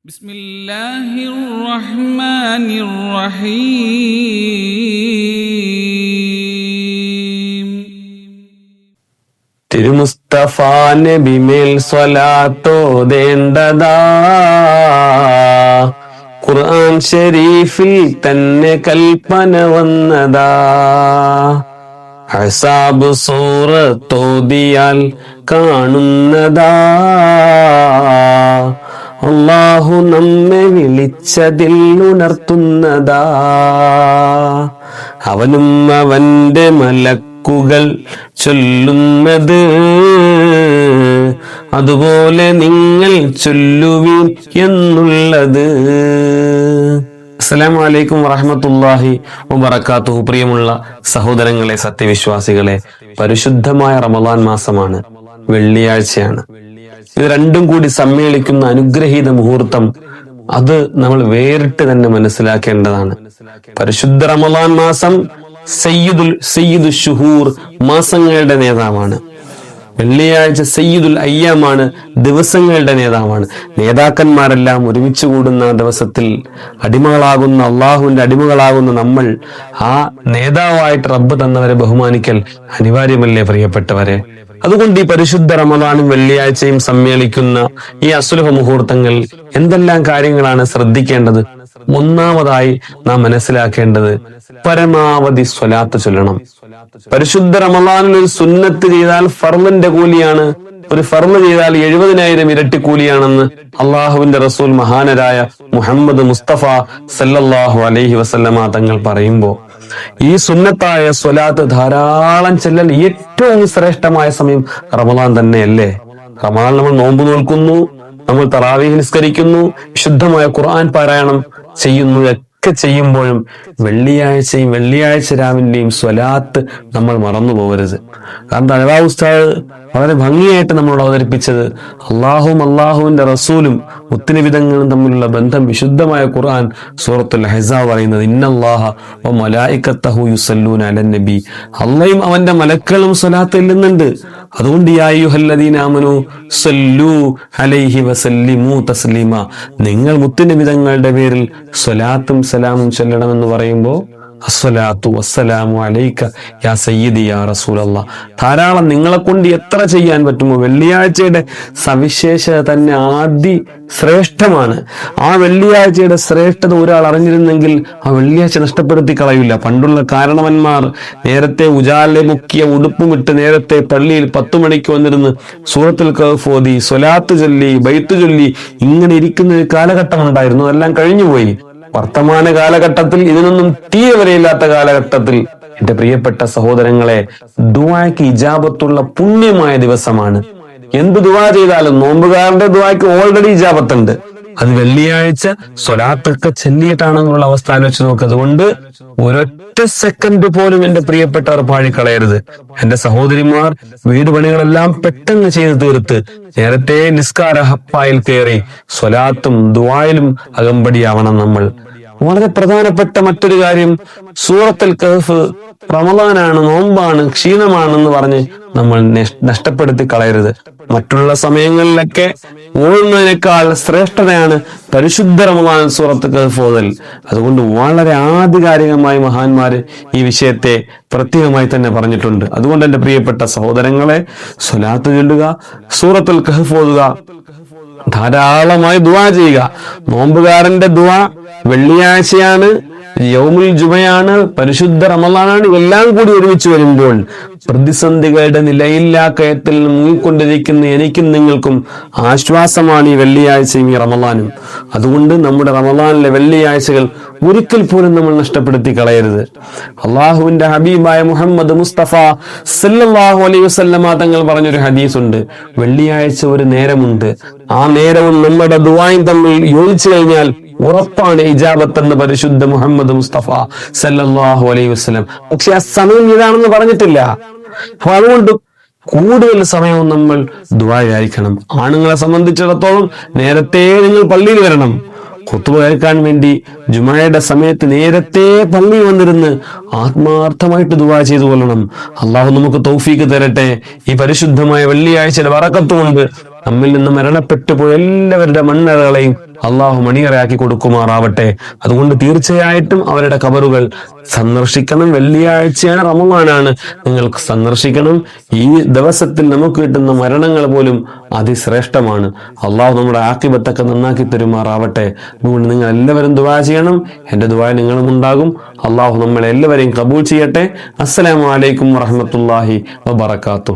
بسم الله الرحمن الرحيم തിരുമുസ്തഫ നബിമേൽ സ്വലാത്തോതേണ്ടതാ ഖുർആൻ ഷരീഫിൽ തന്നെ കൽപ്പന വന്നതാ. ഹസാബ് സൂറത്തോതിയാൽ കാണുന്നതാ അല്ലാഹു നമ്മെ വിളിച്ചതിൽ ഉണർത്തുന്നതാ. അവനും അവന്റെ മലക്കുകൾ ചൊല്ലുന്നത് അതുപോലെ നിങ്ങൾ ചൊല്ലുവീൻ എന്നുള്ളത്. അസ്സലാമു അലൈക്കും വറഹ്മത്തുള്ളാഹി വബറകാതുഹു. പ്രിയമുള്ള സഹോദരങ്ങളെ, സത്യവിശ്വാസികളെ, പരിശുദ്ധമായ റമളാൻ മാസമാണ്, വെള്ളിയാഴ്ചയാണ്. ഇത് രണ്ടും കൂടി സമ്മേളിക്കുന്ന അനുഗ്രഹീത മുഹൂർത്തം, അത് നമ്മൾ വേറിട്ട് തന്നെ മനസ്സിലാക്കേണ്ടതാണ്. പരിശുദ്ധ റമളാൻ മാസം സയ്യിദുൽ ശുഹൂർ, മാസങ്ങളുടെ നേതാവാണ്. വെള്ളിയാഴ്ച സയ്യിദുൽ അയ്യാമാണ്, ദിവസങ്ങളുടെ നേതാവാണ്. നേതാക്കന്മാരെല്ലാം ഒരുമിച്ച് കൂടുന്ന ദിവസത്തിൽ അടിമകളാകുന്ന അള്ളാഹുവിന്റെ അടിമകളാകുന്ന നമ്മൾ ആ നേതാവായിട്ട് റബ്ബ് തന്നവരെ ബഹുമാനിക്കൽ അനിവാര്യമല്ലേ പ്രിയപ്പെട്ടവരെ? അതുകൊണ്ട് ഈ പരിശുദ്ധ റമളാനും വെള്ളിയാഴ്ചയും സമ്മേളിക്കുന്ന ഈ അസുലഭ മുഹൂർത്തങ്ങൾ എന്തെല്ലാം കാര്യങ്ങളാണ് ശ്രദ്ധിക്കേണ്ടത്? ഒന്നാമതായി നാം മനസ്സിലാക്കേണ്ടത് പരമാവധി സ്വലാത്ത് ചൊല്ലണം. പരിശുദ്ധ റമളാനിൽ ഒരു സുന്നത്ത് ചെയ്താൽ ഫർളിന്റെ കൂലിയാണ്, ഒരു ഫർള് ചെയ്താൽ 70,000 ഇരട്ടി കൂലിയാണെന്ന് അള്ളാഹുവിന്റെ റസൂൽ മഹാനരായ മുഹമ്മദ് മുസ്തഫ സല്ലല്ലാഹു അലൈഹി വസല്ലമ തങ്ങൾ പറയുമ്പോ ഈ സുന്നത്തായ സ്വലാത്ത് ധാരാളം ചെല്ലൽ ഏറ്റവും ശ്രേഷ്ഠമായ സമയം റമളാൻ തന്നെയല്ലേ? റമളാൻ നമ്മൾ നോമ്പ് നോൽക്കുന്നു, നമ്മൾ തറാവീഹ് നിസ്കരിക്കുന്നു, വിശുദ്ധമായ ഖുർആൻ പാരായണം ചെയ്യുന്നു. ഒക്കെ ചെയ്യുമ്പോഴും വെള്ളിയാഴ്ച രാവിലെയും സ്വലാത്ത് നമ്മൾ മറന്നു പോകരുത്. കാരണം അലവാ ഉസ്താദ് വളരെ ഭംഗിയായിട്ട് നമ്മളോട് അവതരിപ്പിച്ചത് അള്ളാഹുവും അള്ളാഹുവിന്റെ റസൂലും മുത്തുനബിതങ്ങളും തമ്മിലുള്ള ബന്ധം വിശുദ്ധമായ ഖുർആൻ സൂറത്തുൽ അഹ്സാബ് പറയുന്നത് ഇന്നല്ലാഹ വ മലായികത്തഹു യുസല്ലൂന അലൻ നബി, അള്ളയും അവന്റെ മലക്കളും സ്വലാത്ത് ചെല്ലുന്നുണ്ട്. അതുകൊണ്ട് യാ അയ്യുഹല്ലദീന ആമനൂ സല്ലൂ അലൈഹി വസല്ലിമൂ തസ്ലീമ, നിങ്ങൾ മുത്തുനബിതങ്ങളുടെ പേരിൽ സ്വലാത്തും സലാമും ചൊല്ലണമെന്ന് പറയുമ്പോൾ അസ്സലാത്തു വസ്സലാമു അലൈക യാ സയ്യിദി യാ റസൂലല്ലാഹ്, ധാരാളം നിങ്ങളെ കൊണ്ട് എത്ര ചെയ്യാൻ പറ്റുമോ. വെള്ളിയാഴ്ചയുടെ സവിശേഷത തന്നെ ശ്രേഷ്ഠമാണ്. ആ വെള്ളിയാഴ്ചയുടെ ശ്രേഷ്ഠത ഒരാൾ അറിഞ്ഞിരുന്നെങ്കിൽ ആ വെള്ളിയാഴ്ച നഷ്ടപ്പെടുത്തി കളയില്ല. പണ്ടുള്ള കാരണവന്മാർ നേരത്തെ ഉജാലെ മുക്കിയ ഉടുപ്പുമിട്ട് നേരത്തെ പള്ളിയിൽ 10 മണിക്ക് വന്നിരുന്ന് സൂറത്തുൽ കഹ്ഫ് ഓതി, സ്വലാത്ത് ചൊല്ലി, ബൈത്ത് ചൊല്ലി ഇങ്ങനെ ഇരിക്കുന്ന ഒരു കാലഘട്ടം ഉണ്ടായിരുന്നു. അതെല്ലാം കഴിഞ്ഞുപോയി. വർത്തമാന കാലഘട്ടത്തിൽ ഇതിനൊന്നും തീരെ വരെയില്ലാത്ത കാലഘട്ടത്തിൽ എന്റെ പ്രിയപ്പെട്ട സഹോദരങ്ങളെ, ദുആക്ക് ഇജാബത്തുള്ള പുണ്യമായ ദിവസമാണ്. എന്ത് ദുആ ചെയ്താലും നോമ്പുകാരന്റെ ദുആക്ക് ഓൾറെഡി ഇജാബത്തുണ്ട്. അത് വെള്ളിയാഴ്ച സ്വലാത്തൊക്കെ ചെല്ലിയിട്ടാണെന്നുള്ള അവസ്ഥ ആലോചിച്ച് നോക്കുക. അതുകൊണ്ട് ഒരൊറ്റ സെക്കൻഡ് പോലും എന്റെ പ്രിയപ്പെട്ടവർ പാഴിക്കളയരുത്. എന്റെ സഹോദരിമാർ വീട് പണികളെല്ലാം പെട്ടെന്ന് ചെയ്ത് തീർത്ത് നേരത്തെ നിസ്കാര ഹപ്പായിൽ കയറി സ്വലാത്തും ദുആയിലും അകമ്പടിയാവണം നമ്മൾ. വളരെ പ്രധാനപ്പെട്ട മറ്റൊരു കാര്യം, സൂറത്തുൽ കഹ്ഫ് റമളാനാണ്, നോമ്പാണ്, ക്ഷീണമാണെന്ന് പറഞ്ഞ് നമ്മൾ നഷ്ടപ്പെടുത്തി കളയരുത്. മറ്റുള്ള സമയങ്ങളിലൊക്കെ ഓടുന്നതിനേക്കാൾ ശ്രേഷ്ഠതയാണ് പരിശുദ്ധ റമളാൻ സൂറത്തുൽ കഹ്ഫ് ഓതൽ. അതുകൊണ്ട് വളരെ ആധികാരികമായി മഹാന്മാര് ഈ വിഷയത്തെ പ്രത്യേകമായി തന്നെ പറഞ്ഞിട്ടുണ്ട്. അതുകൊണ്ട് എന്റെ പ്രിയപ്പെട്ട സഹോദരങ്ങളെ, സ്വലാത്ത് ചൊല്ലുക, സൂറത്തുൽ കഹ്ഫ് ഓതുക, ധാരാളമായി ദുആ ചെയ്യുക. നോമ്പുകാരന്റെ ദുആ വെള്ളിയാഴ്ചയാണ്, യൗമുൽ ജുമയാണ്, പരിശുദ്ധ റമളാനാണ്, എല്ലാം കൂടി ഒരുമിച്ച് വരുമ്പോൾ പ്രതിസന്ധികളുടെ നിലയില്ലാ കയത്തിൽ മുങ്ങിക്കൊണ്ടിരിക്കുന്ന എനിക്കും നിങ്ങൾക്കും ആശ്വാസമാണ് ഈ വെള്ളിയാഴ്ചയും ഈ റമളാനും. അതുകൊണ്ട് നമ്മുടെ റമളാനിലെ വെള്ളിയാഴ്ചകൾ ഒരിക്കൽ പോലും നമ്മൾ നഷ്ടപ്പെടുത്തി കളയരുത്. അള്ളാഹുവിന്റെ ഹബീബായ മുഹമ്മദ് മുസ്തഫ സല്ലല്ലാഹു അലൈഹി വസല്ലമ തങ്ങൾ പറഞ്ഞൊരു ഹദീസ് ഉണ്ട്, വെള്ളിയാഴ്ച ഒരു നേരമുണ്ട്, ആ നേരവും നമ്മുടെ ദുആയും തമ്മിൽ യോജിച്ചു കഴിഞ്ഞാൽ ഉറപ്പാണ് ഇജാബത്ത് എന്ന് പരിശുദ്ധ മുഹമ്മദ് മുസ്തഫ സല്ലല്ലാഹു അലൈഹി വസല്ലം. പക്ഷെ ആ സമയം ഇതാണെന്ന് പറഞ്ഞിട്ടില്ല. അപ്പൊ അതുകൊണ്ട് കൂടുതൽ സമയവും നമ്മൾ ദുആയായിരിക്കണം. ആണുങ്ങളെ സംബന്ധിച്ചിടത്തോളം നേരത്തെ നിങ്ങൾ പള്ളിയിൽ വരണം. ഖുത്ബ കേൾക്കാൻ വേണ്ടി ജുമയുടെ സമയത്ത് നേരത്തെ പള്ളി വന്നിരുന്ന് ആത്മാർത്ഥമായിട്ട് ദുആ ചെയ്തു കൊള്ളണം. അള്ളാഹു നമുക്ക് തൗഫീക്ക് തരട്ടെ. ഈ പരിശുദ്ധമായ വെള്ളിയാഴ്ചയുടെ ബറക്കത്ത് കൊണ്ട് നമ്മിൽ നിന്ന് മരണപ്പെട്ടു പോയ എല്ലാവരുടെ മണ്ണറകളെയും അള്ളാഹു മണിയറയാക്കി കൊടുക്കുമാറാവട്ടെ. അതുകൊണ്ട് തീർച്ചയായിട്ടും അവരുടെ ഖബറുകൾ സന്ദർശിക്കണം. വെള്ളിയാഴ്ചയാണ്, റമളാനാണ്, നിങ്ങൾക്ക് സന്ദർശിക്കണം. ഈ ദിവസത്തിൽ നമുക്ക് കിട്ടുന്ന മരണങ്ങൾ പോലും അതിശ്രേഷ്ഠമാണ്. അള്ളാഹു നമ്മുടെ ആഖിബത്തൊക്കെ നന്നാക്കി തരുമാറാവട്ടെ. അതുകൊണ്ട് നിങ്ങൾ എല്ലാവരും ദുആ ചെയ്യണം. എന്റെ ദുആ നിങ്ങളും ഉണ്ടാകും. അള്ളാഹു നമ്മളെ എല്ലാവരെയും കബൂൽ ചെയ്യട്ടെ. അസ്സലാമു അലൈക്കും വറഹ്മത്തുള്ളാഹി വബറകാതുഹു.